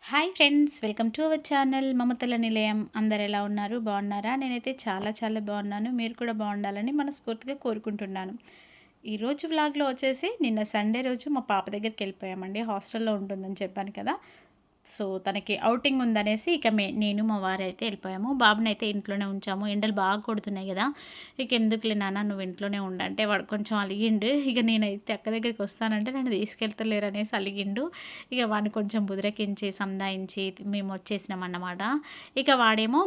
Hi friends, welcome to our channel మమతల నిలయం. అందరు ఎలా ఉన్నారు? బాగున్నారా? నేనైతే చాలా చాలా బాగున్నాను. మీరు కూడా బాగుండాలని మనస్ఫూర్తిగా కోరుకుంటున్నాను. ఈరోజు వ్లాగ్లో వచ్చేసి నిన్న సండే రోజు మా పాప దగ్గరికి వెళ్ళిపోయామండి. హాస్టల్లో ఉంటుందని చెప్పాను కదా. సో తనకి ఔటింగ్ ఉందనేసి ఇక నేను మా వారైతే వెళ్ళిపోయాము. బాబునైతే ఇంట్లోనే ఉంచాము. ఎండలు బాగా కొడుతున్నాయి కదా. ఇక ఎందుకులే నాన్న నువ్వు ఇంట్లోనే ఉండంటే వాడు కొంచెం అలిగిండు. ఇక నేనైతే అక్క దగ్గరికి వస్తానంటే నన్ను తీసుకెళ్తలేరు అనేసి అలిగిండు. ఇక వాడిని కొంచెం బుదిరకించి సందాయించి మేము వచ్చేసినాం అన్నమాట. ఇక వాడేమో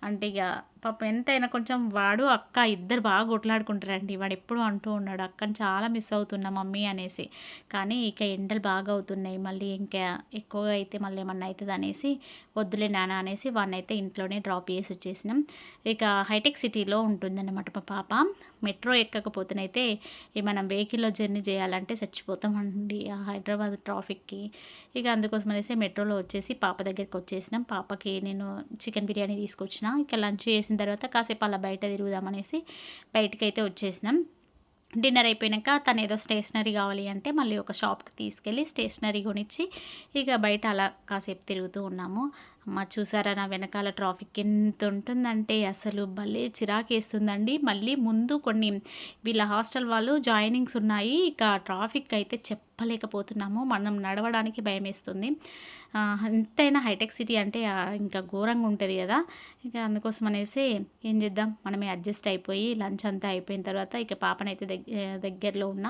అంటే ఇక పాపం ఎంతైనా కొంచెం వాడు అక్క ఇద్దరు బాగా కొట్లాడుకుంటారండి. వాడు ఎప్పుడు అంటూ ఉన్నాడు అక్కని చాలా మిస్ అవుతున్నా మమ్మీ అనేసి. కానీ ఇక ఎండలు బాగా అవుతున్నాయి, మళ్ళీ ఇంకా ఎక్కువగా అయితే మళ్ళీ ఏమన్నా అవుతుంది అనేసి వద్దులే నాన్న అనేసి వాడినైతే ఇంట్లోనే డ్రాప్ చేసి వచ్చేసినాం. ఇక హైటెక్ సిటీలో ఉంటుందన్నమాట మా పాప. మెట్రో ఎక్కకపోతేనైతే మనం వెహికల్లో జర్నీ చేయాలంటే చచ్చిపోతామండి ఆ హైదరాబాద్ ట్రాఫిక్కి. ఇక అందుకోసం అనేసి మెట్రోలో వచ్చేసి పాప దగ్గరికి వచ్చేసినాం. పాపకి నేను చికెన్ బిర్యానీ తీసుకొచ్చిన. ఇక లంచ్ చేసిన తర్వాత కాసేపు అలా బయట తిరుగుదామనేసి బయటకైతే వచ్చేసినాం. డిన్నర్ అయిపోయాక తను ఏదో స్టేషనరీ కావాలి అంటే మళ్ళీ ఒక షాప్కి తీసుకెళ్ళి స్టేషనరీ కొనిచ్చి ఇక బయట అలా కాసేపు తిరుగుతూ ఉన్నాము. అమ్మ చూసారా నా వెనకాల ట్రాఫిక్ ఎంత ఉంటుందంటే అసలు భలే చిరాకేస్తుందండి. మళ్ళీ ముందు కొన్ని వీళ్ళ హాస్టల్ వాళ్ళు జాయినింగ్స్ ఉన్నాయి. ఇక ట్రాఫిక్ అయితే చెప్పలేకపోతున్నాము, మనం నడవడానికి భయమేస్తుంది. ఎంతైనా హైటెక్ సిటీ అంటే ఇంకా ఘోరంగా ఉంటుంది కదా. ఇక అందుకోసం అనేసి ఏం చేద్దాం, మనమే అడ్జస్ట్ అయిపోయి లంచ్ అంతా అయిపోయిన తర్వాత ఇక పాపనైతే దగ్గరలో ఉన్న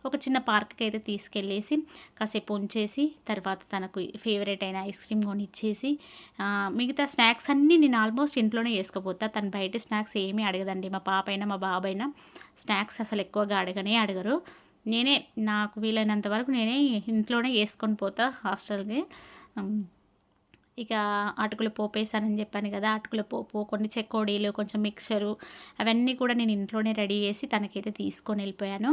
ఒక చిన్న పార్క్కి అయితే తీసుకెళ్ళేసి కాసేపు ఉంచేసి తర్వాత తనకు ఫేవరెట్ అయిన ఐస్ క్రీమ్ కొనిచ్చేసి మిగతా స్నాక్స్ అన్నీ నేను ఆల్మోస్ట్ ఇంట్లోనే వేసుకోపోతా. తను బయట స్నాక్స్ ఏమీ అడగదండి. మా పాప అయినా మా బాబు అయినా స్నాక్స్ అసలు ఎక్కువగా అడగరు. నేనే నాకు వీలైనంత వరకు నేనే ఇంట్లోనే వేసుకొని పోతా హాస్టల్కి. ఇక అటుకుల పోపు వేసానని చెప్పాను కదా, అటుకుల పోపు, కొన్ని చెకోడీలు, కొంచెం మిక్చరు అవన్నీ కూడా నేను ఇంట్లోనే రెడీ చేసి తనకైతే తీసుకొని వెళ్ళిపోయాను.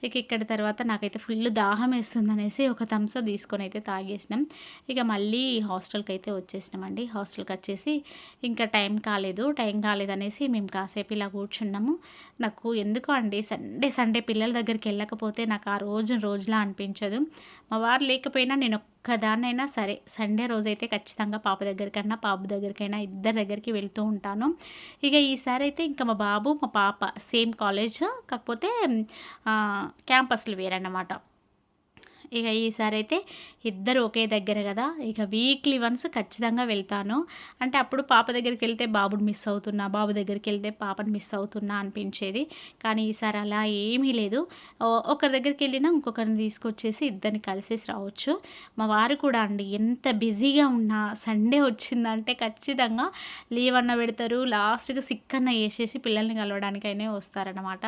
ఇక ఇక్కడ తర్వాత నాకైతే ఫుల్ దాహం వేస్తుందనేసి ఒక థమ్స్అప్ తీసుకొని అయితే తాగేసినాం. ఇక మళ్ళీ హాస్టల్కి అయితే వచ్చేసినామండి. హాస్టల్కి వచ్చేసి ఇంకా టైం కాలేదనేసి మేము కాసేపు ఇలా కూర్చున్నాము. నాకు ఎందుకో అండి సండే పిల్లల దగ్గరికి వెళ్ళకపోతే నాకు ఆ రోజులా అనిపించదు. మా వారు లేకపోయినా నేను ఒక్కదాన్నైనా సరే సండే రోజైతే ఖచ్చితంగా పాప దగ్గరికైనా బాబు దగ్గరికైనా ఇద్దరి దగ్గరికి వెళ్తూ ఉంటాను. ఇక ఈసారి అయితే ఇంకా మా బాబు మా పాప సేమ్ కాలేజ్, కాకపోతే క్యాంపస్లు వేరన్నమాట. ఇక ఈసారి అయితే ఇద్దరు ఒకే దగ్గర కదా, ఇక వీక్లీ వన్స్ ఖచ్చితంగా వెళ్తాను. అంటే అప్పుడు పాప దగ్గరికి వెళ్తే బాబుని మిస్ అవుతున్నా, బాబు దగ్గరికి వెళ్తే పాపని మిస్ అవుతున్నా అనిపించేది. కానీ ఈసారి అలా ఏమీ లేదు. ఒకరి దగ్గరికి వెళ్ళినా ఇంకొకరిని తీసుకొచ్చేసి ఇద్దరిని కలిసేసి రావచ్చు. మా వారు కూడా అండి ఎంత బిజీగా ఉన్నా సండే వచ్చిందంటే ఖచ్చితంగా లీవ్ అన్న పెడతారు. లాస్ట్గా సిక్ అన్న వేసేసి పిల్లల్ని కలవడానికైనా వస్తారనమాట.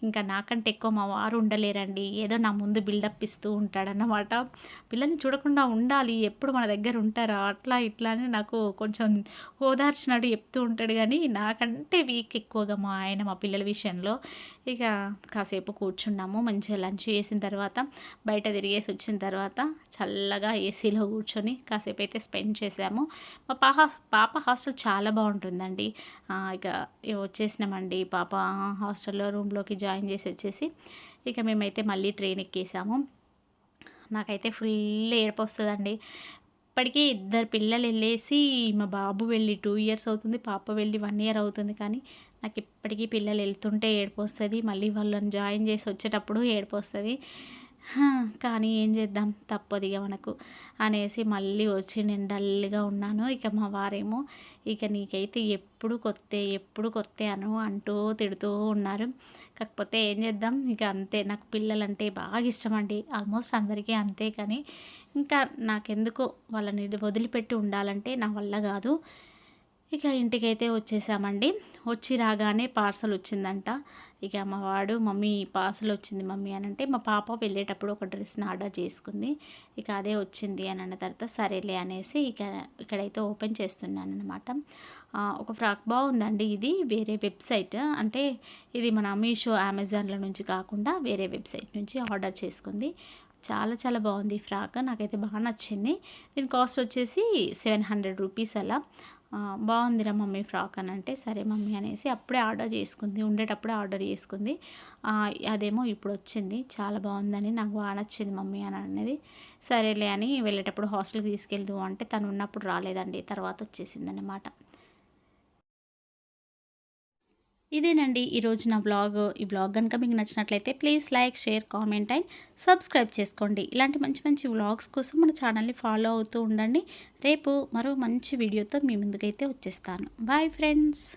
ఇంకా నాకంటే ఎక్కువ మా వారు ఉండలేరండి. ఏదో నా ముందు బిల్డప్ ఇస్తూ ఉంటాడన్నమాట. పిల్లల్ని చూడకుండా ఉండాలి, ఎప్పుడు మన దగ్గర ఉంటారా అట్లా ఇట్లా అని నాకు కొంచెం ఓదార్చినట్టు చెప్తూ ఉంటాడు. కానీ నాకంటే వీక్ ఎక్కువగా మా ఆయన మా పిల్లల విషయంలో. ఇక కాసేపు కూర్చున్నాము. మంచిగా లంచ్ చేసిన తర్వాత బయట తిరిగేసి వచ్చిన తర్వాత చల్లగా ఏసీలో కూర్చొని కాసేపు అయితే స్పెండ్ చేసాము. మా పాప హాస్టల్ చాలా బాగుంటుందండి. ఇక వచ్చేసినామండి. పాప హాస్టల్లో రూమ్లోకి జాయిన్ చేసి వచ్చేసి ఇక మేమైతే మళ్ళీ ట్రైన్ ఎక్కేసాము. నాకైతే ఫుల్ ఏడుపు వస్తుందండి. ఇప్పటికీ ఇద్దరు పిల్లలు వెళ్ళేసి మా బాబు వెళ్ళి 2 ఇయర్స్ అవుతుంది, పాప వెళ్ళి 1 ఇయర్ అవుతుంది. కానీ నాకు ఇప్పటికీ పిల్లలు వెళ్తుంటే ఏడుపు వస్తుంది, మళ్ళీ వాళ్ళని జాయిన్ చేసి వచ్చేటప్పుడు ఏడుపు వస్తుంది. కానీ ఏం చేద్దాం, తప్పదు ఇక మనకు అనేసి మళ్ళీ వచ్చి నేను డల్గా ఉన్నాను. ఇక మా వారేమో ఇక నీకైతే ఎప్పుడు కొత్తే అంటూ తిడుతూ ఉన్నారు. కాకపోతే ఏం చేద్దాం, ఇక అంతే. నాకు పిల్లలంటే బాగా ఇష్టం అండి, ఆల్మోస్ట్ అందరికీ అంతే. కానీ ఇంకా నాకెందుకో వాళ్ళని వదిలిపెట్టి ఉండాలంటే నా వల్ల కాదు. ఇక ఇంటికైతే వచ్చేసామండి. వచ్చి రాగానే పార్సల్ వచ్చిందంట. ఇక మా వాడు మమ్మీ పార్సల్ వచ్చింది మమ్మీ అని అంటే, మా పాప వెళ్ళేటప్పుడు ఒక డ్రెస్ని ఆర్డర్ చేసుకుంది. ఇక అదే వచ్చింది అని అన్న తర్వాత సరేలే అనేసి ఇక్కడైతే ఓపెన్ చేస్తున్నాను అనమాట. ఒక ఫ్రాక్ బాగుందండి. ఇది వేరే వెబ్సైట్, అంటే ఇది మన మీషో, అమెజాన్ల నుంచి కాకుండా వేరే వెబ్సైట్ నుంచి ఆర్డర్ చేసుకుంది. చాలా చాలా బాగుంది ఈ ఫ్రాక్, నాకైతే బాగా నచ్చింది. దీని కాస్ట్ వచ్చేసి 700 రూపీస్ అలా. బాగుందిరా మమ్మీ ఫ్రాక్ అని అంటే, సరే మమ్మీ అనేసి అప్పుడే ఆర్డర్ చేసుకుంది, ఉండేటప్పుడే ఆర్డర్ చేసుకుంది. అదేమో ఇప్పుడు వచ్చింది, చాలా బాగుందని, నాకు బాగా నచ్చింది మమ్మీ అని అనేది. సరేలే అని వెళ్ళేటప్పుడు హాస్టల్కి తీసుకెళ్దు అంటే తను ఉన్నప్పుడు రాలేదండి, తర్వాత వచ్చేసిందనమాట. ఇదేనండి ఈరోజు నా వ్లాగ్. ఈ వ్లాగ్ కనుక మీకు నచ్చినట్లయితే please like, share, comment and subscribe చేసుకోండి. ఇలాంటి మంచి మంచి వ్లాగ్స్ కోసం మన ఛానల్ని ఫాలో అవుతూ ఉండండి. రేపు మరో మంచి వీడియోతో మీ ముందుకైతే వచ్చేస్తాను. Bye friends.